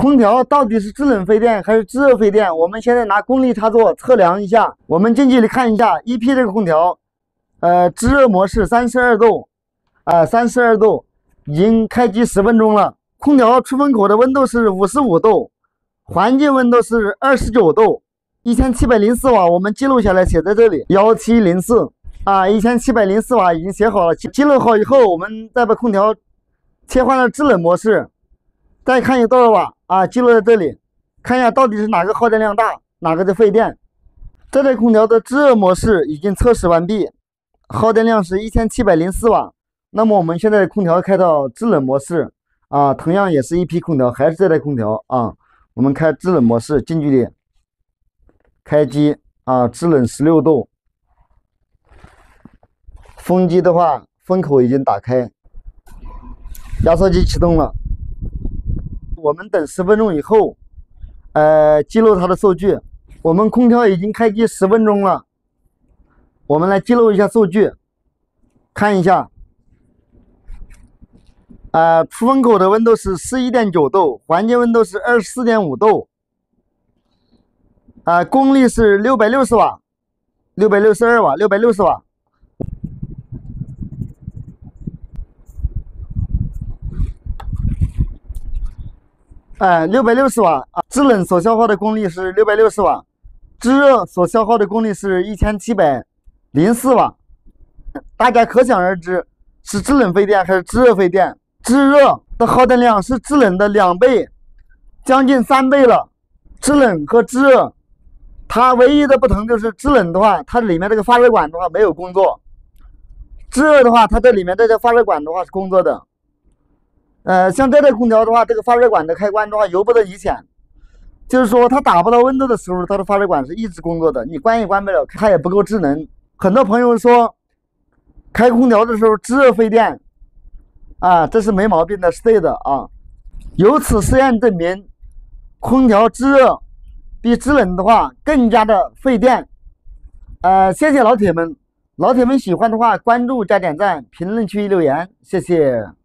空调到底是制冷费电还是制热费电？我们现在拿功率插座测量一下。我们近距离看一下1P 这个空调，制热模式32度，32度，已经开机10分钟了。空调出风口的温度是55度，环境温度是29度，1704瓦，我们记录下来写在这里，1704啊，1704瓦已经写好了。记录好以后，我们再把空调切换了制冷模式。再看有多少瓦啊？记录在这里，看一下到底是哪个耗电量大，哪个的费电。这台空调的制热模式已经测试完毕，耗电量是1704瓦。那么我们现在空调开到制冷模式啊，同样也是1P空调，还是这台空调啊。我们开制冷模式，近距离开机啊，制冷16度。风机的话，风口已经打开，压缩机启动了。我们等10分钟以后，记录它的数据。我们空调已经开机10分钟了，我们来记录一下数据，看一下。出风口的温度是11.9度，环境温度是24.5度，功率是660瓦，662瓦，660瓦。660瓦啊，制冷所消耗的功率是660瓦，制热所消耗的功率是1704瓦。大家可想而知，是制冷费电还是制热费电？制热的耗电量是制冷的2倍，将近3倍了。制冷和制热，它唯一的不同就是制冷的话，它里面这个发热管的话没有工作；制热的话，它这里面这个发热管的话是工作的。像这台空调的话，这个发热管的开关的话由不得你选，就是说它达不到温度的时候，它的发热管是一直工作的，你关也关不了，它也不够智能。很多朋友说开空调的时候制热费电啊，这是没毛病的，是对的啊。由此实验证明，空调制热比制冷的话更加的费电。谢谢老铁们，老铁们喜欢的话关注加点赞，评论区留言，谢谢。